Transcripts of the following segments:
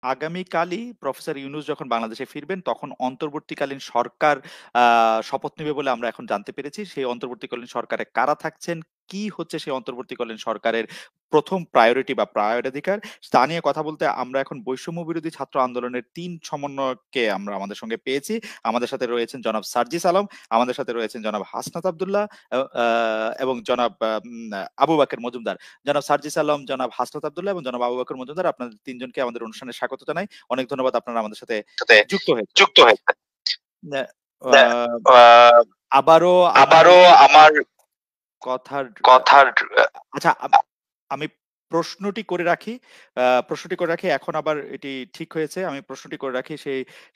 আগামীকালই professor Yunus যখন বাংলাদেশে ফিরবেন তখন অন্তর্বর্তীকালীন সরকার শপথ নেবে বলে আমরা এখন জানতে পেরেছি। সেই অন্তর্বর্তীকালীন সরকারে কারা থাকছেন, কি হচ্ছে সেই অন্তর্বর্তীকালীন সরকারের ১ম প্রায়োরিটি বা প্রায়োরাধিকার তা নিয়ে কথা বলতে আমরা এখন বৈষম্য বিরোধী ছাত্র আন্দোলনের ৩ সমন্বয়ককে আমরা আমাদের সঙ্গে পেয়েছি। আমাদের সাথে রয়েছেন জনাব সার্জিস আলম, আমাদের সাথে রয়েছেন জনাব হাসনাত আব্দুল্লাহ এবং জনাব আবু বাকের মজুমদার। জনাব সার্জিস আলম, জনাব হাসনাত আব্দুল্লাহ এবং জনাব আবু বকর মজুমদার, আপনাদের তিনজনকে আমাদের অনুষ্ঠানে স্বাগত জানাই। অনেক ধন্যবাদ আপনারা আমাদের সাথে সাথে যুক্ত হয়েছেন। যুক্ত হয়েছে। আ আবারও আমার আবারও আমার কথার কথার আচ্ছা আমি প্রশ্নটি করে রাখি। এখন আবার এটি ঠিক হয়েছে। আমি প্রশ্নটি করে রাখি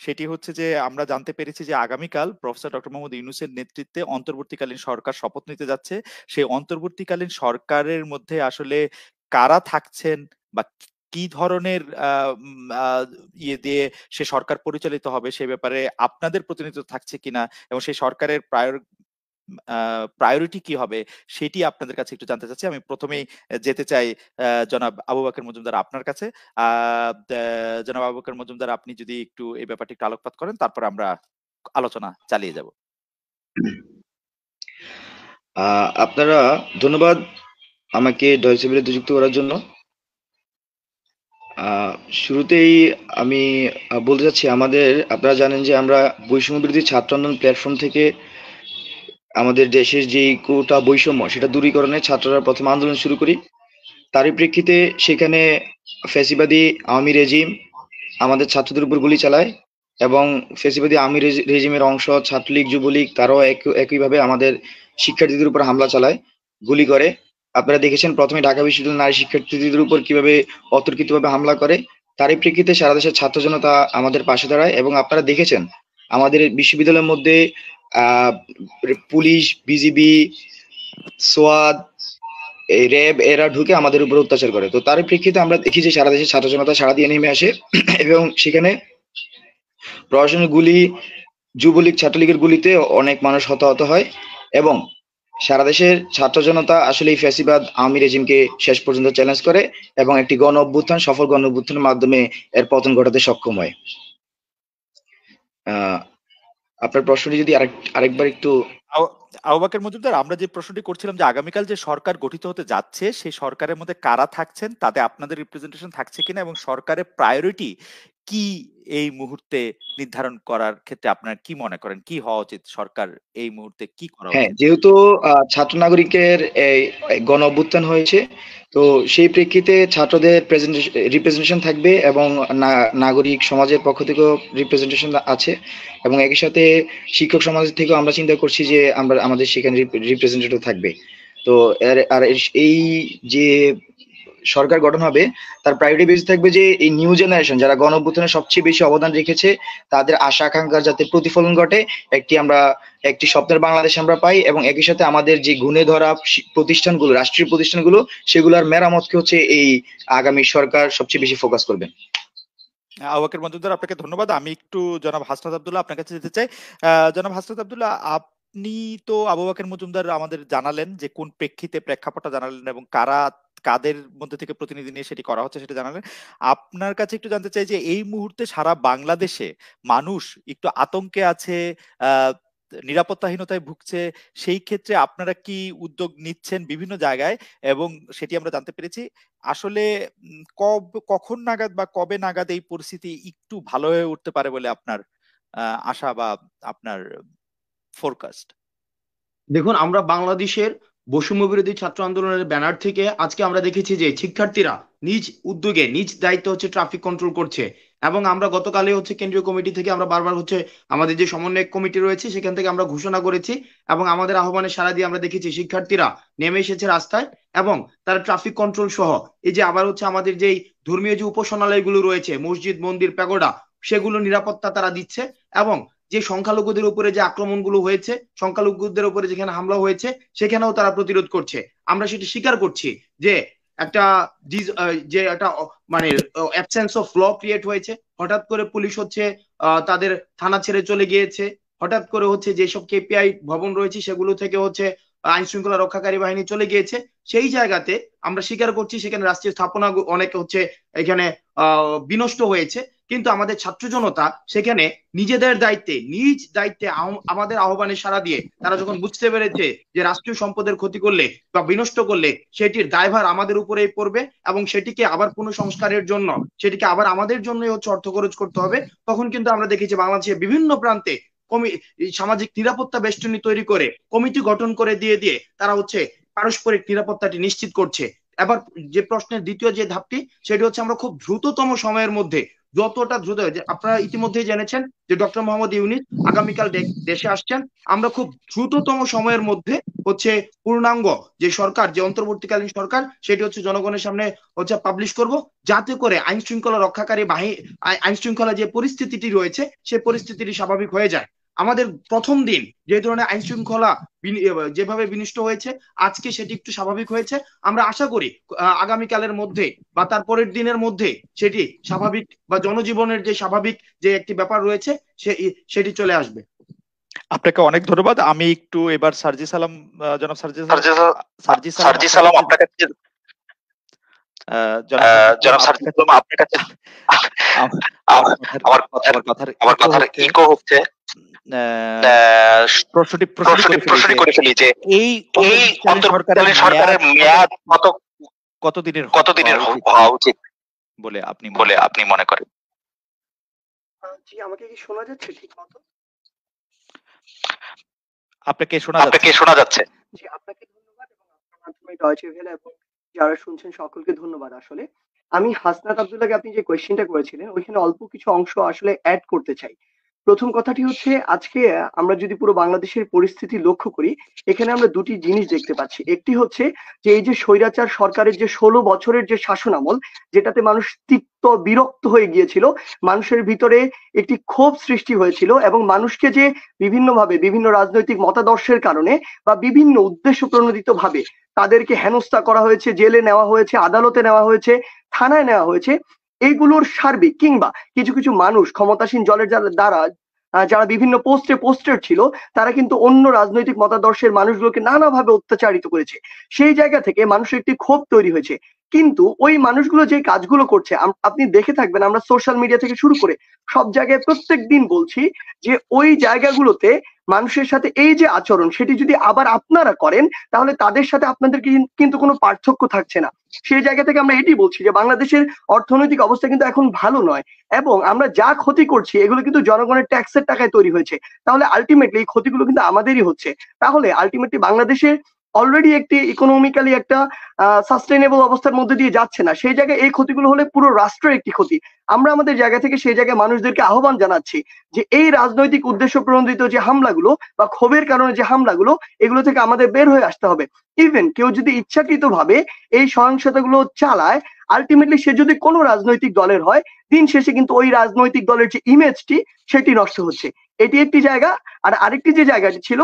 সেটি হচ্ছে যে আমরা জানতে পেরেছি যে আগামীকাল প্রফেসর ডক্টর মোহাম্মদ ইউনূসের নেতৃত্বে অন্তর্বর্তীকালীন সরকার শপথ নিতে যাচ্ছে। সেই অন্তর্বর্তীকালীন সরকারের মধ্যে আসলে কারা থাকছেন বা কি ধরনের ইয়ে দিয়ে সে সরকার পরিচালিত হবে সে ব্যাপারে আপনাদের প্রতিনিধিত্ব থাকছে কিনা এবং সেই সরকারের প্রায়োরিটি কি হবে সেটি আপনাদের কাছে একটু জানতে চাচ্ছি। আমি প্রথমেই যেতে চাই জনাব আবু বকর মজুমদার আপনার কাছে। জনাব আবু বকর মজুমদার আপনি যদি একটু এই ব্যাপারটি একটু আলোকপাত করেন তারপরে আমরা আলোচনা চালিয়ে যাব। আপনারা ধন্যবাদ আমাকে ডয়েচে ভেলেতে যুক্ত করার জন্য। শুরুতেই আমি বলতে চাচ্ছি আপনারা জানেন যে আমরা বৈষম্য বিরোধী ছাত্র আন্দোলন প্ল্যাটফর্ম থেকে আমাদের দেশের যে কোটা বৈষম্য সেটা দূরীকরণে ছাত্ররা প্রথম আন্দোলন শুরু করি। তারই প্রেক্ষিতে সেখানে ফ্যাসিবাদী আওয়ামী রেজিম আমাদের ছাত্রদের উপর গুলি চালায় এবং ফ্যাসিবাদী আওয়ামী রেজিমের অংশ ছাত্রলীগ যুবলীগ তারাও একইভাবে আমাদের শিক্ষার্থীদের উপর হামলা চালায়, গুলি করে। আপনারা দেখেছেন প্রথমে ঢাকা বিশ্ববিদ্যালয়ের নারী শিক্ষার্থীদের উপর কিভাবে অতর্কিতভাবে হামলা করে। তারই প্রেক্ষিতে সারা দেশের ছাত্র জনতা আমাদের পাশে দাঁড়ায় এবং আপনারা দেখেছেন আমাদের বিশ্ববিদ্যালয়ের মধ্যে পুলিশ, বিজিবি, সোয়াদ, এই র্যাব এরা ঢুকে আমাদের উপর অত্যাচার করে। তো তার প্রেক্ষিতে আমরা দেখি যে সারা দেশের ছাত্র জনতা সারা দিয়ে নেমে আসে এবং সেখানে প্রশাসনের গুলি, যুবলীগ ছাত্রলীগের গুলিতে অনেক মানুষ হতাহত হয় এবং সারা দেশের ছাত্র জনতা আসলে এই ফ্যাসিবাদ আওয়ামী রেজিমকে শেষ পর্যন্ত চ্যালেঞ্জ করে এবং একটি গণ অভ্যুত্থান, সফল গণ অভ্যুত্থানের মাধ্যমে এর পতন ঘটাতে সক্ষম হয়। আপনার প্রশ্নটি যদি আরেকবার একটু। আবু বকর মজুমদার, আমরা যে প্রশ্নটি করছিলাম যে আগামীকাল যে সরকার গঠিত হতে যাচ্ছে সেই সরকারের মধ্যে কারা থাকছেন, তাতে আপনাদের রিপ্রেজেন্টেশন থাকছে কিনা এবং সরকারের প্রায়োরিটি কি এই মুহূর্তে নির্ধারণ করার ক্ষেত্রে আপনার কি মনে করেন কি হওয়া উচিত, সরকার এই মুহূর্তে কি করা হ্যাঁ, উচিত? যেহেতু ছাত্র নাগরিকের এই গণ অভ্যুত্থান হয়েছে, তো সেই প্রেক্ষিতে ছাত্রদের রিপ্রেজেন্টেশন থাকবে এবং নাগরিক সমাজের পক্ষ থেকেও রিপ্রেজেন্টেশন আছে এবং একই সাথে শিক্ষক সমাজ থেকেও আমরা চিন্তা করছি যে আমাদের সেখানে রিপ্রেজেন্টেটিভ থাকবে। তো এই যে সরকার গঠন হবে তার প্রায়োরিটি বেশি থাকবে যে এই নিউ জেনারেশন যারা গণ অভ্যুত্থানে সবচেয়ে বেশি অবদান রেখেছে তাদের আশা আকাঙ্ক্ষার যাতে প্রতিফলন ঘটে, একটি স্বপ্নের বাংলাদেশ আমরা পাই এবং একই সাথে আমাদের যে গুণে ধরা প্রতিষ্ঠানগুলো, রাষ্ট্রীয় প্রতিষ্ঠানগুলো, সেগুলোর মেরামতকে হচ্ছে এই আগামী সরকার সবচেয়ে বেশি ফোকাস করবে। আবু বকর মজুমদার, আপনাকে ধন্যবাদ। আমি একটু জনাব হাসনাত আব্দুল্লাহ আপনার কাছে যেতে চাই। জনাব হাসনাত আব্দুল্লাহ, আপনি তো আবু বকর মজুমদার আমাদের জানালেন যে কোন প্রেক্ষাপটটা জানালেন এবং কাদের মধ্যে থেকে প্রতিনিধি নিয়ে সেটি করা হচ্ছে সেটা জানালেন। আপনার কাছে একটু জানতে চাই যে এই মুহূর্তে সারা বাংলাদেশে মানুষ একটু আতঙ্কে আছে, আহ নিরাপত্তাহীনতায় ভুগছে। সেই ক্ষেত্রে আপনারা কি উদ্যোগ নিচ্ছেন বিভিন্ন জায়গায় এবং সেটি আমরা জানতে পেরেছি। আসলে কখন নাগাদ বা কবে নাগাদ এই পরিস্থিতি একটু ভালো হয়ে উঠতে পারে বলে আপনার আশা বা আপনার ফোরকাস্ট? দেখুন, আমরা বাংলাদেশের বৈষম্য বিরোধী ছাত্র আন্দোলনের ব্যানার থেকে আজকে আমরা দেখেছি যে শিক্ষার্থীরা নিজ উদ্যোগে নিজ দায়িত্ব হচ্ছে ট্রাফিক কন্ট্রোল করছে এবং আমরা গতকালে হচ্ছে কেন্দ্রীয় কমিটি থেকে আমরা বারবার হচ্ছে আমাদের যে সমন্বয় কমিটি রয়েছে সেখান থেকে আমরা ঘোষণা করেছি এবং আমাদের আহ্বানে সাড়া দিয়ে আমরা দেখেছি শিক্ষার্থীরা নেমে এসেছে রাস্তায় এবং তারা ট্রাফিক কন্ট্রোল সহ এই যে আবার হচ্ছে আমাদের যেই ধর্মীয় যে উপাসনালয়গুলো রয়েছে, মসজিদ, মন্দির, প্যাগোডা, সেগুলো নিরাপত্তা তারা দিচ্ছে এবং যে সংখ্যালঘুদের উপরে যে আক্রমণগুলো হয়েছে, সংখ্যালঘুদের উপরে যেখানে হামলা হয়েছে সেখানেও তারা প্রতিরোধ করছে। আমরা সেটা স্বীকার করছি যে একটা মানে অ্যাবসেন্স অফ ল ক্রিয়েট হয়েছে। হঠাৎ করে পুলিশ হচ্ছে তাদের থানা ছেড়ে চলে গিয়েছে, হঠাৎ করে হচ্ছে যেসব কেপিআই ভবন রয়েছে সেগুলো থেকে হচ্ছে আইন শৃঙ্খলা রক্ষাকারী বাহিনী চলে গিয়েছে, সেই জায়গাতে আমরা স্বীকার করছি সেখানে রাষ্ট্রীয় স্থাপনা অনেক হচ্ছে এখানে বিনষ্ট হয়েছে, কিন্তু আমাদের ছাত্র জনতা সেখানে নিজেদের দায়িত্বে নিজ দায়িত্বে আমাদের আহ্বানে সাড়া দিয়ে তারা যখন বুঝতে পেরেছে যে রাষ্ট্রীয় সম্পদের ক্ষতি করলে বা বিনষ্ট করলে সেটির দায়ভার আমাদের উপরেই পড়বে এবং সেটিকে আবার পুনঃসংস্কারের জন্য সেটিকে আবার আমাদের জন্যই হচ্ছে অর্থ খরচ করতে হবে, তখন কিন্তু আমরা দেখেছি বাংলাদেশের বিভিন্ন প্রান্তে সামাজিক নিরাপত্তা বেষ্টনী তৈরি করে কমিটি গঠন করে দিয়ে দিয়ে তারা হচ্ছে পারস্পরিক নিরাপত্তাটি নিশ্চিত করছে। এবার যে প্রশ্নের দ্বিতীয় যে ধাপটি সেটি হচ্ছে আমরা খুব দ্রুততম সময়ের মধ্যে, যতটা দ্রুত, আপনারা ইতিমধ্যেই জেনেছেন যে ডক্টর মোহাম্মদ ইউনূস আগামীকাল দেশে আসছেন, আমরা খুব দ্রুততম সময়ের মধ্যে হচ্ছে পূর্ণাঙ্গ যে সরকার, যে অন্তর্বর্তীকালীন সরকার, সেটি হচ্ছে জনগণের সামনে হচ্ছে পাবলিশ করব, যাতে করে আইন শৃঙ্খলা রক্ষাকারী বাহিনী, আইন শৃঙ্খলা যে পরিস্থিতিটি রয়েছে সেই পরিস্থিতিটি স্বাভাবিক হয়ে যায়। আমাদের প্রথম দিন যে ধরনের আইন শৃঙ্খলা যেভাবে বিনষ্ট হয়েছে, আজকে সেটি একটু স্বাভাবিক হয়েছে। আমরা আশা করি আগামীকালের মধ্যে বা তার পরের দিনের মধ্যে সেটি স্বাভাবিক বা জনজীবনের যে স্বাভাবিক যে একটি ব্যাপার রয়েছে সেটি চলে আসবে। আপনাকে অনেক ধন্যবাদ। আমি একটু এবার সার্জি সালাম, জনাব সার্জি সালাম আপনার কাছে, জনাব সার্জি সালাম আপনার কাছে আমার কথার ইকো হচ্ছে। প্রশ্নটি করে ফেলি যে এই অন্তর্বর্তীকালীন সরকারের মেয়াদ কতদিনের হওয়া উচিত বলে আপনি মনে করেন? জি, আমাকে কি শোনা যাচ্ছে ঠিক মতো? আপনাকে শোনা যাচ্ছে। জি, আপনাকে ধন্যবাদ এবং আপনার মাধ্যমে ডয়চে ভেলে এবং যারা শুনছেন সকলকে ধন্যবাদ। আসলে আমি হাসনাত আব্দুল্লাহকে আপনি যে কোয়েশ্চেনটা করেছিলেন ওইখানে অল্প কিছু অংশ আসলে অ্যাড করতে চাই। প্রথম কথাটি হচ্ছে, আজকে আমরা যদি পুরো বাংলাদেশের পরিস্থিতি লক্ষ্য করি, এখানে আমরা দুটি জিনিস দেখতে পাচ্ছি। একটি হচ্ছে যে এই যে স্বৈরাচার সরকারের যে 16 বছরের যে শাসনামল, যেটাতে মানুষ তিক্ত বিরক্ত হয়ে গিয়েছিল, মানুষের ভিতরে একটি ক্ষোভ সৃষ্টি হয়েছিল এবং মানুষকে যে বিভিন্নভাবে বিভিন্ন রাজনৈতিক মতাদর্শের কারণে বা বিভিন্ন উদ্দেশ্য প্রণোদিত ভাবে তাদেরকে হেনস্থা করা হয়েছে, জেলে নেওয়া হয়েছে, আদালতে নেওয়া হয়েছে, থানায় নেওয়া হয়েছে, এইগুলোর সার্বিক কিংবা কিছু কিছু মানুষ ক্ষমতাসীন দলের দ্বারা যারা বিভিন্ন পোস্টের ছিল, তারা কিন্তু অন্য রাজনৈতিক মতাদর্শের মানুষগুলোকে নানাভাবে অত্যাচারিত করেছে। সেই জায়গা থেকে মানুষের একটি ক্ষোভ তৈরি হয়েছে। কিন্তু ওই মানুষগুলো যে কাজগুলো করছে, আপনি দেখে থাকবেন, আমরা সোশ্যাল মিডিয়া থেকে শুরু করে সব জায়গায় প্রত্যেক দিন বলছি যে ওই জায়গাগুলোতে মানুষের সাথে এই যে আচরণ, সেটি যদি আবার আপনারা করেন তাহলে তাদের সাথে আপনাদের কিন্তু কোনো পার্থক্য থাকছে না। সেই জায়গা থেকে আমরা এটি বলছি যে বাংলাদেশের অর্থনৈতিক অবস্থা কিন্তু এখন ভালো নয় এবং আমরা যা ক্ষতি করছি এগুলো কিন্তু জনগণের ট্যাক্সের টাকায় তৈরি হয়েছে। তাহলে আলটিমেটলি এই ক্ষতিগুলো কিন্তু আমাদেরই হচ্ছে। তাহলে আলটিমেটলি বাংলাদেশের অলরেডি একটি ইকোনমিক্যালি একটা সাস্টেনেবল অবস্থার মধ্যে দিয়ে যাচ্ছে না, সেই জায়গায় এই ক্ষতিগুলো হলে পুরো রাষ্ট্রের একটি ক্ষতি। আমরা আমাদের জায়গা থেকে সেই জায়গায় মানুষদেরকে আহ্বান জানাচ্ছি যে এই রাজনৈতিক উদ্দেশ্য প্রণোদিত যে হামলাগুলো বা ক্ষোভের কারণে যে হামলাগুলো, এগুলো থেকে আমাদের বের হয়ে আসতে হবে। ইভেন কেউ যদি ইচ্ছাকৃত ভাবে এই সহিংসতাগুলো চালায়, আলটিমেটলি সে যদি কোনো রাজনৈতিক দলের হয়, দিন শেষে কিন্তু ওই রাজনৈতিক দলের যে ইমেজটি সেটি নষ্ট হচ্ছে। এটি একটি জায়গা। আর আরেকটি যে জায়গাটি ছিল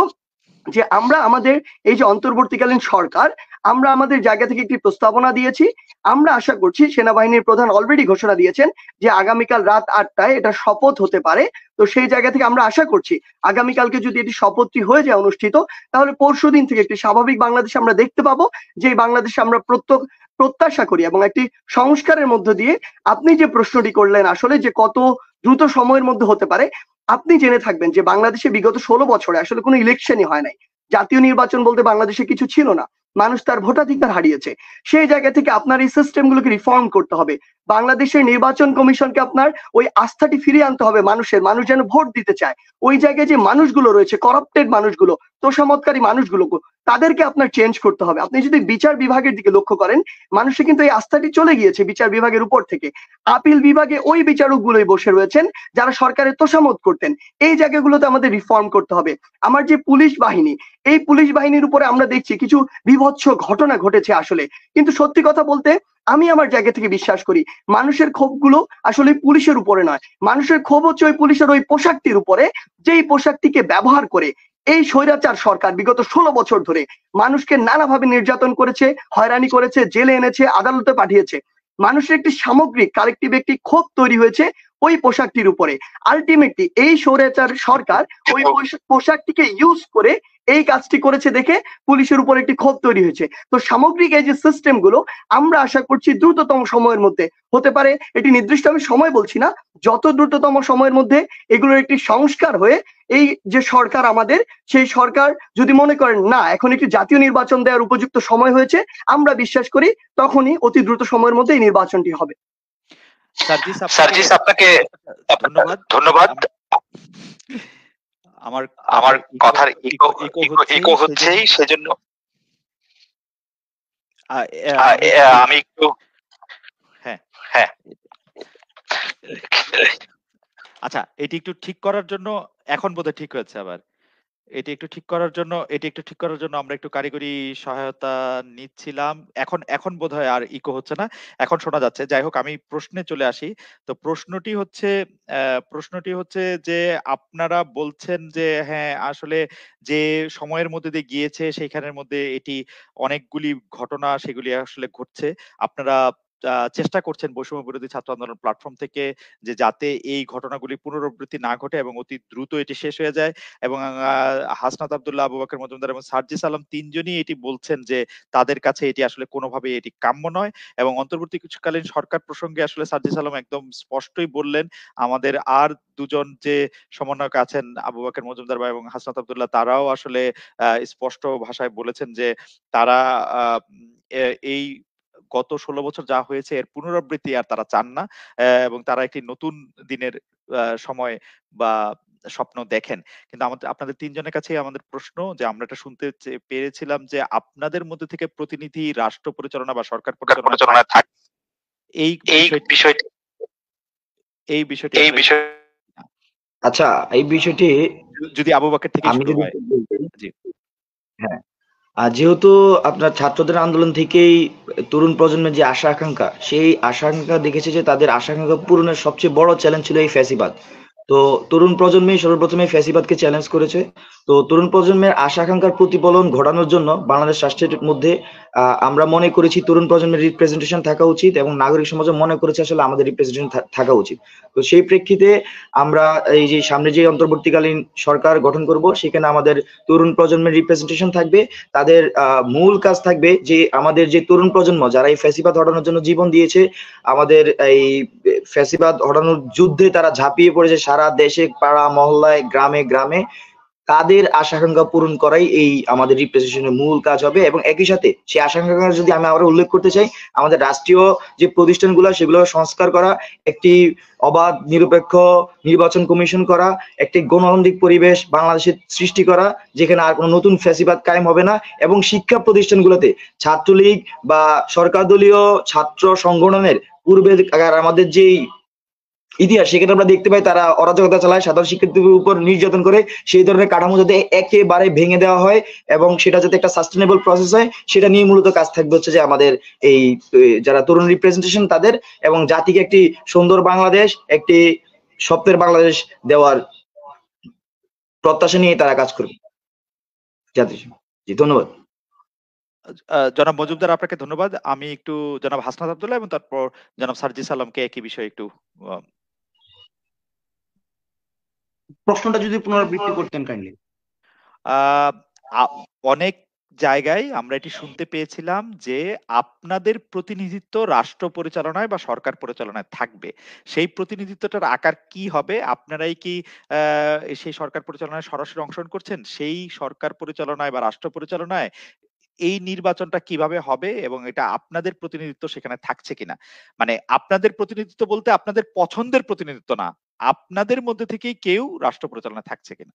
যে আমরা আমাদের এই যে অন্তর্বর্তীকালীন সরকার, আমরা আমাদের জায়গা থেকে একটি প্রস্তাবনা দিয়েছি। আমরা আশা করছি, সেনাবাহিনীর প্রধান অলরেডি ঘোষণা দিয়েছেন যে আগামীকাল রাত 8টায় এটা শপথ হতে পারে। তো সেই জায়গা থেকে আমরা আশা করছি আগামীকালকে যদি এটি শপথটি হয়ে যায় অনুষ্ঠিত, তাহলে পরশু দিন থেকে একটি স্বাভাবিক বাংলাদেশ আমরা দেখতে পাবো, যে বাংলাদেশে আমরা প্রত্যাশা করি। এবং একটি সংস্কারের মধ্য দিয়ে আপনি যে প্রশ্নটি করলেন আসলে যে কত দ্রুত সময়ের মধ্যে হতে পারে, আপনি জেনে থাকবেন যে বাংলাদেশে বিগত 16 বছরে আসলে কোনো ইলেকশনই হয় নাই। জাতীয় নির্বাচন বলতে বাংলাদেশে কিছু ছিল না, মানুষ তার ভোটাধিকার হারিয়েছে। সেই জায়গা থেকে আপনার এই সিস্টেমগুলোকে রিফর্ম করতে হবে। বাংলাদেশের নির্বাচন কমিশনকে আপনার ওই আস্থাটি ফিরিয়ে আনতে হবে, মানুষ যেন ভোট দিতে চায়। ওই জায়গায় যে মানুষগুলো রয়েছে, করাপ্টেড মানুষগুলো, তোষামতকারী মানুষগুলো, তাদেরকে আপনার চেঞ্জ করতে হবে। আপনি যদি বিচার বিভাগের দিকে লক্ষ্য করেন, মানুষের কিন্তু এই আস্থাটি চলে গিয়েছে বিচার বিভাগের উপর থেকে। আপিল বিভাগে ওই বিচারকগুলোই বসে রয়েছেন যারা সরকারের তোষামত করতেন। এই জায়গাগুলোতে আমাদের রিফর্ম করতে হবে। আমার যে পুলিশ বাহিনী, এই পুলিশ বাহিনীর উপরে আমরা দেখছি কিছু বিভৎস ঘটনা ঘটেছে আসলে। কিন্তু সত্যি কথা বলতে আমি আমার জায়গা থেকে বিশ্বাস করি মানুষের ক্ষোভগুলো আসলে পুলিশের উপরে নয়, মানুষের ক্ষোভ হচ্ছে ওই পুলিশের ওই পোশাকটির উপরে, যেই পোশাকটিকে ব্যবহার করে এই স্বৈরাচার সরকার বিগত 16 বছর ধরে মানুষকে নানাভাবে নির্যাতন করেছে, হয়রানি করেছে, জেলে এনেছে, আদালতে পাঠিয়েছে। মানুষের একটি সামগ্রিক কালেকটিভ একটি ক্ষোভ তৈরি হয়েছে ওই পোশাকটির উপরে। আলটিমেটলি এই স্বৈরাচার সরকার ওই পোশাকটিকে ইউজ করে এই কাজটি করেছে দেখে পুলিশের উপর একটি ক্ষোভ তৈরি হয়েছে। তো সামগ্রিক এই যে সিস্টেম গুলো আমরা আশা করছি দ্রুততম সময়ের মধ্যে হতে পারে, এটি নির্দিষ্ট আমি সময় বলছি না, যত দ্রুততম সময়ের মধ্যে এগুলোর একটি সংস্কার হয়ে এই যে সরকার আমাদের, সেই সরকার যদি মনে করেন না এখন একটি জাতীয় নির্বাচন দেওয়ার উপযুক্ত সময় হয়েছে, আমরা বিশ্বাস করি তখনই অতি দ্রুত সময়ের মধ্যে এই নির্বাচনটি হবে। সার্জিস আপনাকে ধন্যবাদ। আমার কথার ইকো হচ্ছেই, সেজন্য আমি একটু হ্যাঁ আচ্ছা, এটি একটু ঠিক করার জন্য এখন বোধহয় ঠিক হয়েছে। আবার এটি একটু ঠিক করার জন্য আমরা একটু কারিগরি সহায়তা নিচ্ছিলাম। এখন বোধহয় আর ইকো হচ্ছে না, এখন শোনা যাচ্ছে। যাই হোক, আমি প্রশ্নে চলে আসি। তো প্রশ্নটি হচ্ছে যে আপনারা বলছেন যে হ্যাঁ, আসলে যে সময়ের মধ্যে দিয়ে গিয়েছে সেইখানের মধ্যে এটি অনেকগুলি ঘটনা সেগুলি আসলে ঘটছে। আপনারা চেষ্টা করছেন বৈষম্য বিরোধী ছাত্র আন্দোলন প্ল্যাটফর্ম থেকে যে যাতে এই ঘটনাগুলি পুনরাবৃত্তি না ঘটে এবং অতি দ্রুত এটি শেষ হয়ে যায়। এবং হাসনাত আব্দুল্লাহ, আবু বকর মজুমদার এবং সার্জিস আলম তিনজনই এটি বলছেন যে তাদের কাছে এটি আসলে কোনোভাবে এটি কাম্য নয়। এবং অন্তর্বর্তীকালীন সরকার প্রসঙ্গে আসলে সার্জিস আলম একদম স্পষ্টই বললেন, আমাদের আর দুজন যে সমন্বয়ক আছেন আবু বকর মজুমদার এবং হাসনাত আব্দুল্লাহ, তারাও আসলে স্পষ্ট ভাষায় বলেছেন যে তারা এই গত 16 বছর যা হয়েছে এর পুনরাবৃত্তি আর তারা চান না, এবং তারা একটি নতুন দিনের সময় বা স্বপ্ন দেখেন। কিন্তু আপনাদের তিনজনের কাছেই আমাদের প্রশ্ন যে আমরা এটা শুনতে পেরেছিলাম যে আপনাদের মধ্যে থেকে প্রতিনিধি রাষ্ট্র পরিচালনা বা সরকার পরিচালনা থাকে। এই বিষয়টি আচ্ছা, এই বিষয়টি যদি আবু বকর থেকে শুরু হয়। জি হ্যাঁ, আর যেহেতু আপনার ছাত্রদের আন্দোলন থেকেই তরুণ প্রজন্মের যে আশা আকাঙ্ক্ষা, সেই আশা আকাঙ্ক্ষা দেখেছে যে তাদের আশা আকাঙ্ক্ষা পূরণের সবচেয়ে বড় চ্যালেঞ্জ ছিল এই ফ্যাসিবাদ। তো তরুণ প্রজন্মই সর্বপ্রথমে ফ্যাসিবাদকে চ্যালেঞ্জ করেছে। তো তরুণ প্রজন্মের আশা আকাঙ্ক্ষার প্রতিফলন ঘটানোর জন্য বাংলাদেশ রাষ্ট্রের মধ্যে আমরা মনে করেছি তরুণ প্রজন্মের রিপ্রেজেন্টেশন থাকা উচিত, এবং নাগরিক সমাজও মনে করেছে আসলে আমাদের রিপ্রেজেন্টেশন থাকা উচিত। তো সেই প্রেক্ষিতে আমরা এই যে সামনে যে অন্তর্বর্তীকালীন সরকার গঠন করব, সেখানে আমাদের তরুণ প্রজন্মের রিপ্রেজেন্টেশন থাকবে। তাদের মূল কাজ থাকবে যে আমাদের যে তরুণ প্রজন্ম যারা এই ফ্যাসিবাদ হটানোর জন্য জীবন দিয়েছে, আমাদের এই ফ্যাসিবাদ হটানোর যুদ্ধে তারা ঝাঁপিয়ে পড়েছে সারা দেশে, পাড়া মহল্লায়, গ্রামে গ্রামে, তাদের আশা-আকাঙ্ক্ষা পূরণ করাই এই আমাদের রিপ্রেজেন্টেশনের মূল কাজ হবে। এবং একই সাথে সেই আশা-আকাঙ্ক্ষা যদি আমি আবার উল্লেখ করতে চাই, আমাদের রাষ্ট্রীয় যে প্রতিষ্ঠানগুলো সেগুলো সংস্কার করা, একটি অবাধ নিরপেক্ষ নির্বাচন কমিশন করা, একটি গণতান্ত্রিক পরিবেশ বাংলাদেশে সৃষ্টি করা যেখানে আর কোনো নতুন ফ্যাসিবাদ কায়েম হবে না, এবং শিক্ষা প্রতিষ্ঠানগুলোতে ছাত্রলীগ বা সরকার দলীয় ছাত্র সংগঠনের পূর্বে আমাদের যেই ইতিহাস, সেখানে আমরা দেখতে পাই তারা অরাজকতা চালায়, সাধারণ শিক্ষার্থীদের উপর নির্যাতন করে। সেই ধরনের কাঠামো যাতে একেবারে ভেঙে দেওয়া হয় এবং সেটা যাতে একটা সাস্টেনেবল প্রসেস হয়, সেটা নিয়ে মূলত কাজ থাকবে হচ্ছে যে আমাদের এই যারা তরুণ রিপ্রেজেন্টেশন তাদের, এবং জাতিকে একটি সুন্দর বাংলাদেশ, একটি স্বপ্নের বাংলাদেশ দেওয়ার প্রত্যাশা নিয়ে তারা কাজ করবে। জি, ধন্যবাদ। জনাব মজুমদার, আপনাকে ধন্যবাদ। আমি একটু জনাব হাসনাত আব্দুল্লাহ এবং তারপর জনাব সার্জিস আলমকে একই বিষয়ে একটু প্রশ্নটা যদি পুনরাবৃত্তি করতেন কাইন্ডলি। অনেক জায়গায় আমরা এটি শুনতে পেয়েছিলাম যে আপনাদের প্রতিনিধিত্ব রাষ্ট্র পরিচালনায় বা সরকার পরিচালনায় থাকবে। সেই প্রতিনিধিত্বটার আকার কি হবে? আপনারাই কি সেই সরকার পরিচালনায় সরাসরি অংশগ্রহণ করছেন? সেই সরকার পরিচালনায় বা রাষ্ট্র পরিচালনায় এই নির্বাচনটা কিভাবে হবে এবং এটা আপনাদের প্রতিনিধিত্ব সেখানে থাকছে কিনা? মানে আপনাদের প্রতিনিধিত্ব বলতে আপনাদের পছন্দের প্রতিনিধিত্ব না, আপনাদের মধ্যে থেকেই কেউ রাষ্ট্র পরিচালনায় থাকছে কিনা?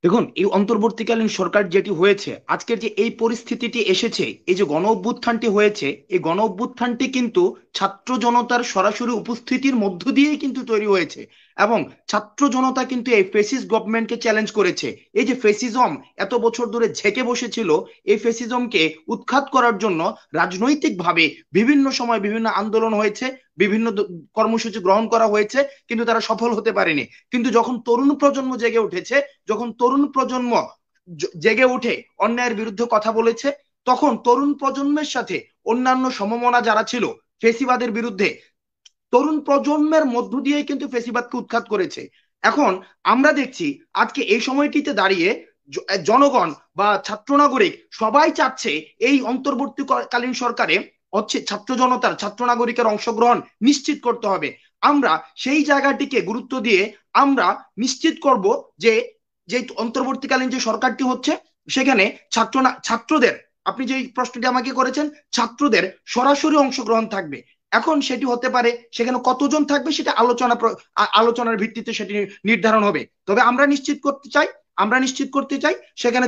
দেখুন, এই অন্তর্বর্তীকালীন সরকার যেটি হয়েছে, আজকের যে এই পরিস্থিতিটি এসেছে, এই যে গণ অভ্যুত্থানটি হয়েছে, এই গণ অভ্যুত্থানটি কিন্তু ছাত্র জনতার সরাসরি উপস্থিতির মধ্য দিয়েই কিন্তু তৈরি হয়েছে। এবং ছাত্র জনতা কিন্তু এই ফেসিস্ট গভর্নমেন্টকে চ্যালেঞ্জ করেছে। এই যে ফেসিজম এত বছর ধরে ঝেঁকে বসেছিল, এই ফেসিজমকে উৎখাত করার জন্য রাজনৈতিকভাবে বিভিন্ন সময় বিভিন্ন আন্দোলন হয়েছে, বিভিন্ন কর্মসূচি গ্রহণ করা হয়েছে, কিন্তু তারা সফল হতে পারেনি। কিন্তু যখন তরুণ প্রজন্ম জেগে উঠেছে, যখন তরুণ প্রজন্ম জেগে উঠে অন্যায়ের বিরুদ্ধে কথা বলেছে, তখন তরুণ প্রজন্মের সাথে অন্যান্য সমমনা যারা ছিল ফেসিবাদের বিরুদ্ধে, তরুণ প্রজন্মের মধ্য দিয়ে কিন্তু ফেসিবাদকে উৎখাত করেছে। এখন আমরা দেখছি আজকে এই সময়টিতে দাঁড়িয়ে জনগণ বা ছাত্র নাগরিক সবাই চাচ্ছে এই অন্তর্বর্তীকালীন সরকারে হচ্ছে ছাত্র জনতার, ছাত্র নাগরিকের অংশগ্রহণ নিশ্চিত করতে হবে। আমরা সেই জায়গাটিকে গুরুত্ব দিয়ে আমরা নিশ্চিত করব যে যে অন্তর্বর্তীকালীন যে সরকারটি হচ্ছে সেখানে ছাত্রদের, আপনি যে প্রশ্নটি আমাকে করেছেন, ছাত্রদের সরাসরি অংশগ্রহণ থাকবে। এখন সেটি হতে পারে সেখানে কতজন থাকবে সেটা আলোচনার ভিত্তিতে সেটি নির্ধারণ হবে। তবে আমরা নিশ্চিত করতে চাই সেখানে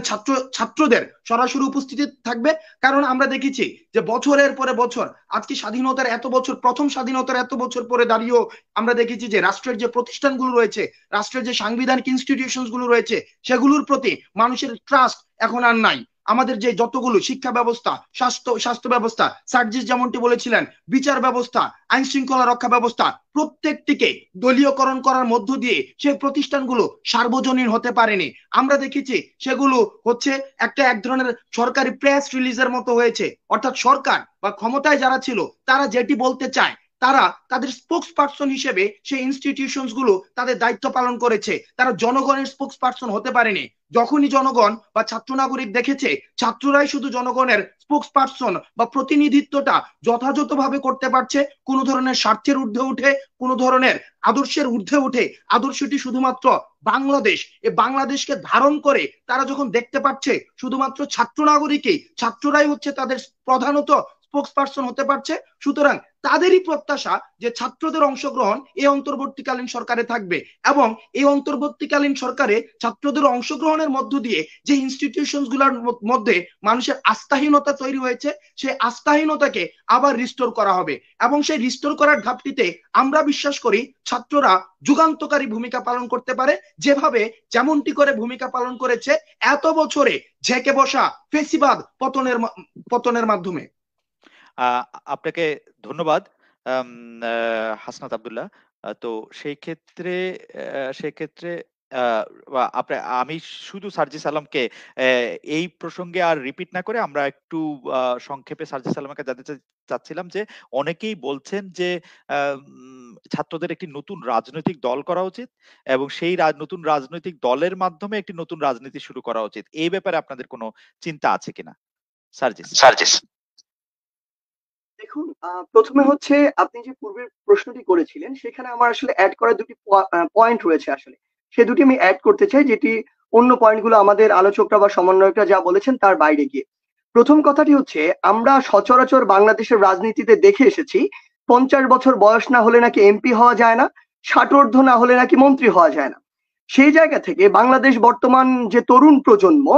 ছাত্রদের সরাসরি উপস্থিতি থাকবে। কারণ আমরা দেখেছি যে বছরের পরে বছর, আজকে স্বাধীনতার এত বছর, প্রথম স্বাধীনতার এত বছর পরে দাঁড়িয়েও আমরা দেখেছি যে রাষ্ট্রের যে প্রতিষ্ঠানগুলো রয়েছে, রাষ্ট্রের যে সাংবিধানিক ইনস্টিটিউশন গুলো রয়েছে, সেগুলোর প্রতি মানুষের ট্রাস্ট এখন আর নাই। আমাদের যে যতগুলো শিক্ষা ব্যবস্থা, স্বাস্থ্য ব্যবস্থা, সার্জিস যেমনটি বলেছিলেন, বিচার ব্যবস্থা, আইন শৃঙ্খলা রক্ষা ব্যবস্থা, প্রত্যেকটিকে দলীয়করণ করার মধ্য দিয়ে সেই প্রতিষ্ঠানগুলো সার্বজনীন হতে পারেনি। আমরা দেখেছি সেগুলো হচ্ছে এক ধরনের সরকারি প্রেস রিলিজের মতো হয়েছে। অর্থাৎ সরকার বা ক্ষমতায় যারা ছিল তারা যেটি বলতে চায়, তারা তাদের স্পোক্স পার্সন হিসেবে সেই ইনস্টিটিউশনস গুলো তাদের দায়িত্ব পালন করেছে, তারা জনগণের স্পোক্স পার্সন হতে পারেনি। যখনই জনগণ বা ছাত্র নাগরিক দেখেছে ছাত্ররাই শুধু জনগণের স্পোক্স পার্সন বা প্রতিনিধিত্বটা যথাযথভাবে করতে পারছে, কোনো ধরনের স্বার্থের ঊর্ধ্বে উঠে, কোনো ধরনের আদর্শের ঊর্ধ্বে উঠে, আদর্শটি শুধুমাত্র বাংলাদেশ, এই বাংলাদেশকে ধারণ করে তারা যখন দেখতে পাচ্ছে শুধুমাত্র ছাত্র নাগরিকই, ছাত্ররাই হচ্ছে তাদের প্রধানত স্পোক্স পার্সন হতে পারছে, সুতরাং তাদেরই প্রত্যাশা যে ছাত্রদের অংশগ্রহণ এই অন্তর্বর্তীকালীন সরকারে থাকবে। এবং এই অন্তর্বর্তীকালীন সরকারে ছাত্রদের অংশগ্রহণের মধ্য দিয়ে যে ইনস্টিটিউশন গুলোর মধ্যে মানুষের আস্থাহীনতা তৈরি হয়েছে, সেই আস্থাহীনতাকে আবার রিস্টোর করা হবে। এবং সেই রিস্টোর করার ধাপটিতে আমরা বিশ্বাস করি ছাত্ররা যুগান্তকারী ভূমিকা পালন করতে পারে, যেমনটি করে ভূমিকা পালন করেছে এত বছরে ঝেঁকে বসা ফেসিবাদ পতনের মাধ্যমে। আপনাকে ধন্যবাদ হাসনাত আব্দুল্লাহ। তো সেই ক্ষেত্রে আমি শুধু সার্জিস আলমকে এই প্রসঙ্গে আর রিপিট না করে আমরা একটু সংক্ষেপে সার্জিস আলমকে জানতে চাচ্ছিলাম যে অনেকেই বলছেন যে ছাত্রদের একটি নতুন রাজনৈতিক দল করা উচিত এবং সেই নতুন রাজনৈতিক দলের মাধ্যমে একটি নতুন রাজনীতি শুরু করা উচিত। এই ব্যাপারে আপনাদের কোনো চিন্তা আছে কিনা? সার্জিস। দেখুন, প্রথমে হচ্ছে আপনি যে পূর্বের প্রশ্নটি করেছিলেন সেখানে আমার আসলে অ্যাড করার দুটি পয়েন্ট রয়েছে। আসলে সে দুটি আমি অ্যাড করতে চাই, যেটি অন্য পয়েন্টগুলো আমাদের আলোচকরা বা সমন্বয়করা যা বলেছেন তার বাইরে গিয়ে। প্রথম কথাটি হচ্ছে, আমরা সচরাচর বাংলাদেশের রাজনীতিতে দেখে এসেছি 50 বছর বয়স না হলে নাকি এমপি হওয়া যায় না, 60 না হলে নাকি মন্ত্রী হওয়া যায় না। সেই জায়গা থেকে বাংলাদেশ বর্তমান যে তরুণ প্রজন্ম,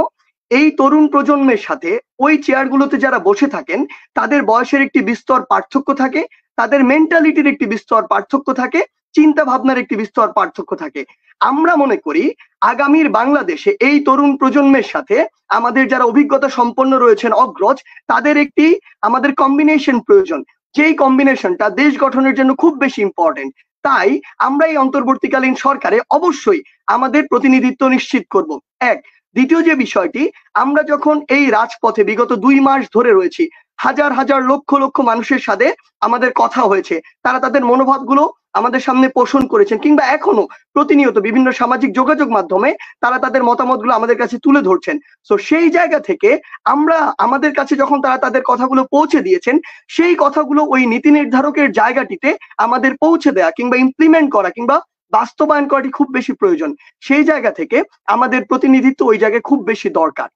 এই তরুণ প্রজন্মের সাথে ওই চেয়ারগুলোতে যারা বসে থাকেন তাদের বয়সের একটি বিস্তর পার্থক্য থাকে, তাদের মেন্টালিটির একটি বিস্তর পার্থক্য থাকে, চিন্তা ভাবনার একটি বিস্তর পার্থক্য থাকে। আমরা মনে করি আগামীর বাংলাদেশে এই তরুণ প্রজন্মের সাথে আমাদের যারা অভিজ্ঞতা সম্পন্ন রয়েছেন অগ্রজ, তাদের একটি আমাদের কম্বিনেশন প্রয়োজন, যেই কম্বিনেশনটা দেশ গঠনের জন্য খুব বেশি ইম্পর্টেন্ট। তাই আমরা এই অন্তর্বর্তীকালীন সরকারে অবশ্যই আমাদের প্রতিনিধিত্ব নিশ্চিত করব। এক। দ্বিতীয় যে বিষয়টি, আমরা যখন এই রাজপথে বিগত 2 মাস ধরে রয়েছি, হাজার হাজার লক্ষ লক্ষ মানুষের সাথে আমাদের কথা হয়েছে, তারা তাদের মনোভাবগুলো আমাদের সামনে পোষণ করেছেন, কিংবা এখনো প্রতিনিয়ত বিভিন্ন সামাজিক যোগাযোগ মাধ্যমে তারা তাদের মতামতগুলো আমাদের কাছে তুলে ধরছেন। তো সেই জায়গা থেকে আমরা আমাদের কাছে যখন তারা তাদের কথাগুলো পৌঁছে দিয়েছেন, সেই কথাগুলো ওই নীতি নির্ধারকের জায়গাটিতে আমাদের পৌঁছে দেয়া কিংবা ইমপ্লিমেন্ট করা কিংবা বাস্তবায়ন করাটি খুব বেশি প্রয়োজন। সেই জায়গা থেকে আমাদের প্রতিনিধিত্ব ওই জায়গায় খুব বেশি দরকার।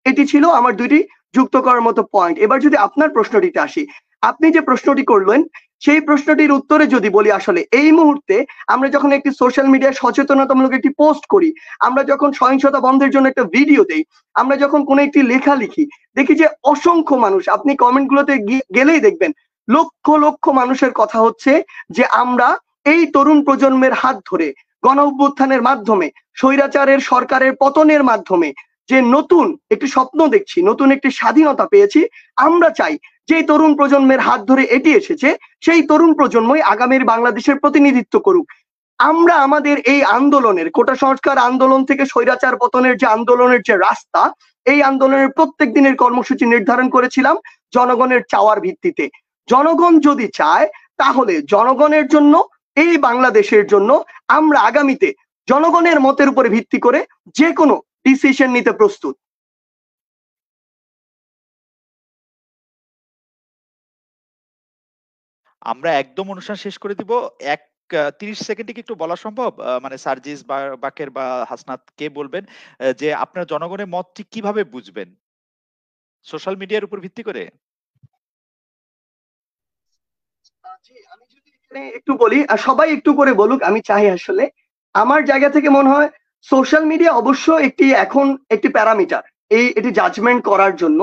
এটি ছিল আমার দুটি যুক্ত করার মতো পয়েন্ট। এবার যদি আপনার প্রশ্নটিতে আসি, আপনি যে প্রশ্নটি করলেন সেই প্রশ্নটির উত্তরে যদি বলি, আসলে এই মুহূর্তে আমরা যখন একটি সোশ্যাল মিডিয়ায় সচেতনতামূলক একটি পোস্ট করি, আমরা যখন সহিংসতা বন্ধের জন্য একটা ভিডিও দেই, আমরা যখন কোনো একটি লেখা লিখি, দেখি যে অসংখ্য মানুষ, আপনি কমেন্টগুলোতে গেলেই দেখবেন লক্ষ লক্ষ মানুষের কথা হচ্ছে যে আমরা এই তরুণ প্রজন্মের হাত ধরে গণ অভ্যুত্থানের মাধ্যমে, স্বৈরাচারের সরকারের পতনের মাধ্যমে যে নতুন একটি স্বপ্ন দেখছি, নতুন একটি স্বাধীনতা পেয়েছি, আমরা চাই যে তরুণ প্রজন্মের হাত ধরে এটি এসেছে সেই তরুণ প্রজন্মই আগামীর বাংলাদেশের প্রতিনিধিত্ব করুক। আমরা আমাদের এই আন্দোলনের, কোটা সংস্কার আন্দোলন থেকে স্বৈরাচার পতনের যে আন্দোলনের যে রাস্তা, এই আন্দোলনের প্রত্যেক দিনের কর্মসূচি নির্ধারণ করেছিলাম জনগণের চাওয়ার ভিত্তিতে। জনগণ যদি চায় তাহলে জনগণের জন্য, এই বাংলাদেশের জন্য আমরা আগামীতে জনগণের মতের উপরে ভিত্তি করে যে কোনো ডিসিশন নিতে প্রস্তুত। আমরা একদম অনুষ্ঠান শেষ করে দিব। 30 সেকেন্ডে কি একটু বলা সম্ভব? মানে সার্জিস বা বাকের বা হাসনাত কে বলবেন যে আপনার জনগণের মত ঠিক কিভাবে বুঝবেন? সোশ্যাল মিডিয়ার উপর ভিত্তি করে? জি, আমি যদি এখানে একটু বলি, সবাই একটু করে বলুক, আমি চাই আসলে আমার জায়গা থেকে মনে হয় সোশ্যাল মিডিয়া অবশ্য এখন একটি প্যারামিটার এটি জাজমেন্ট করার জন্য।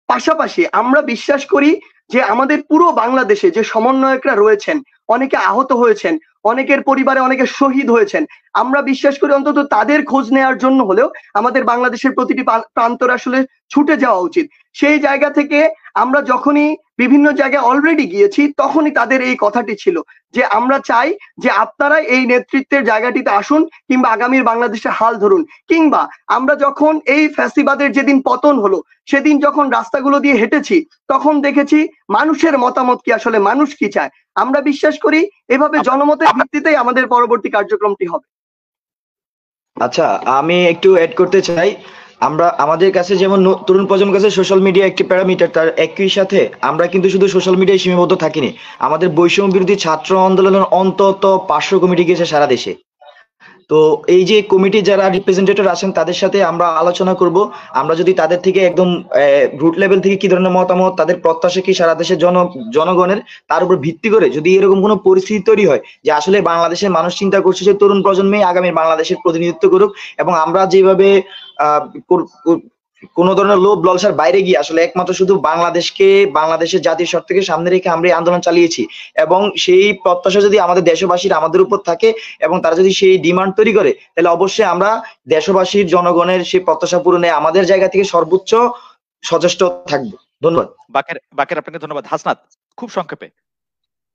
পাশাপাশি আমরা বিশ্বাস করি যে আমাদের পুরো বাংলাদেশে যে সমন্বয়করা রয়েছেন, অনেকে আহত হয়েছেন, অনেকের পরিবারে অনেকে শহীদ হয়েছেন, আমরা বিশ্বাস করি অন্তত তাদের খোঁজ নেওয়ার জন্য হলেও আমাদের বাংলাদেশের প্রতিটি প্রান্তরে আসলে ছুটে যাওয়া উচিত। সেই জায়গা থেকে আমরা যখনই বিভিন্ন জায়গায় অলরেডি গিয়েছি, তখনই তাদের এই কথাটি ছিল যে আমরা চাই যে আপনারা এই নেতৃত্বের জায়গাটিতে আসুন, কিংবা আগামীর বাংলাদেশের হাল ধরুন। কিংবা আমরা যখন এই ফ্যাসিবাদের যেদিন পতন হলো, সেদিন যখন রাস্তাগুলো দিয়ে হেঁটেছি, তখন দেখেছি মানুষের মতামত কি, আসলে মানুষ কি চায়। আমরা বিশ্বাস করি এভাবে জনমতের ভিত্তিতেই আমাদের পরবর্তী কার্যক্রমটি হবে। আচ্ছা, আমি একটু অ্যাড করতে চাই। আমাদের কাছে যেমন তরুণ প্রজন্মের কাছে সোশ্যাল মিডিয়া একটি প্যারামিটার, তার একই সাথে আমরা কিন্তু শুধু সোশ্যাল মিডিয়ায় সীমাবদ্ধ থাকিনি। আমাদের বৈষম্য বিরোধী ছাত্র আন্দোলনের অন্তত 500 কমিটি গিয়েছে সারা দেশে। তো এই যে কমিটি যারা রিপ্রেজেন্টেটিভ আছেন, তাদের সাথে আমরা আলোচনা করব। আমরা যদি তাদের থেকে একদম রুট লেভেল থেকে কি ধরনের মতামত, তাদের প্রত্যাশা কি সারা দেশের জনগণের, তার উপর ভিত্তি করে যদি এরকম কোনো পরিস্থিতি তৈরি হয় যে আসলে বাংলাদেশের মানুষ চিন্তা করছে যে তরুণ প্রজন্মই আগামী বাংলাদেশের প্রতিনিধিত্ব করুক, এবং আমরা যেভাবে কোন ধরনের লোভ লালসার বাইরে গিয়ে আসলে একমাত্র শুধু বাংলাদেশের জাতীয় স্বার্থকে সামনে রেখে আমরা এই আন্দোলন চালিয়েছি, এবং সেই প্রত্যাশা যদি আমাদের দেশবাসীর আমাদের উপর থাকে এবং তারা যদি সেই ডিমান্ড তৈরি করে, তাহলে অবশ্যই আমরা দেশবাসীর জনগণের সেই প্রত্যাশা পূরণে আমাদের জায়গা থেকে সর্বোচ্চ সচেষ্ট থাকবো। ধন্যবাদ। বাকের আপনাকে ধন্যবাদ। হাসনাত, খুব সংক্ষেপে।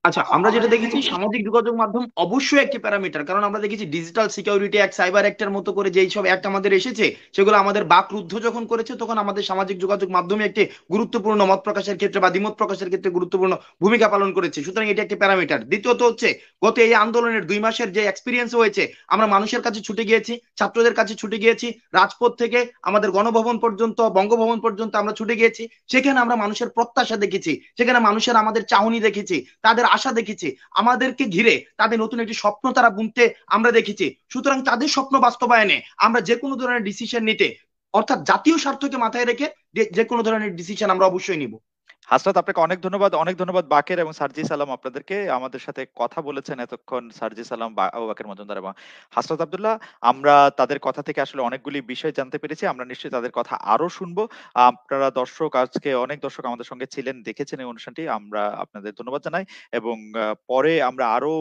আচ্ছা, আমরা যেটা দেখেছি সামাজিক যোগাযোগ মাধ্যম অবশ্যই একটি প্যারামিটার, কারণ আমরা দেখেছি ডিজিটাল সিকিউরিটি অ্যাক্ট, সাইবার অ্যাক্টের মতো করে যেই সব অ্যাক্ট আমাদের এসেছে, সেগুলো আমাদের বাকরুদ্ধ যখন করেছে, তখন আমাদের সামাজিক যোগাযোগ মাধ্যমে একটি গুরুত্বপূর্ণ মত প্রকাশের ক্ষেত্রে বা দ্বিমত প্রকাশের ক্ষেত্রে গুরুত্বপূর্ণ ভূমিকা পালন করেছে। সুতরাং এটা একটি প্যারামিটার। দ্বিতীয়ত হচ্ছে, গত এই আন্দোলনের 2 মাসের যে এক্সপিরিয়েন্স হয়েছে, আমরা মানুষের কাছে ছুটে গিয়েছি, ছাত্রদের কাছে ছুটে গিয়েছি, রাজপথ থেকে আমাদের গণভবন পর্যন্ত, বঙ্গভবন পর্যন্ত আমরা ছুটে গিয়েছি। সেখানে আমরা মানুষের প্রত্যাশা দেখেছি, সেখানে মানুষের আমাদের চাহনি দেখেছি, তাদের আশা দেখেছি, আমাদেরকে ঘিরে তাদের নতুন একটি স্বপ্ন তারা বুনতে আমরা দেখেছি। সুতরাং তাদের স্বপ্ন বাস্তবায়নে আমরা যে কোনো ধরনের ডিসিশন নিতে, অর্থাৎ জাতীয় স্বার্থকে মাথায় রেখে যে কোনো ধরনের ডিসিশন আমরা অবশ্যই নিব। হাসনাত, আপনাকে অনেক ধন্যবাদ বাকের এবং সার্জিস আলম, আপনাদেরকে আমাদের সাথে কথা বলেছেন এতক্ষণ। সার্জিস আলম, আবু বাকের মজুমদার এবং হাসনাত আব্দুল্লাহ, আমরা তাদের কথা থেকে আসলে অনেকগুলি বিষয় জানতে পেরেছি। আমরা নিশ্চয়ই তাদের কথা আরো শুনবো। আপনারা দর্শক, আজকে অনেক দর্শক আমাদের সঙ্গে ছিলেন, দেখেছেন এই অনুষ্ঠানটি। আমরা আপনাদের ধন্যবাদ জানাই এবং পরে আমরা আরো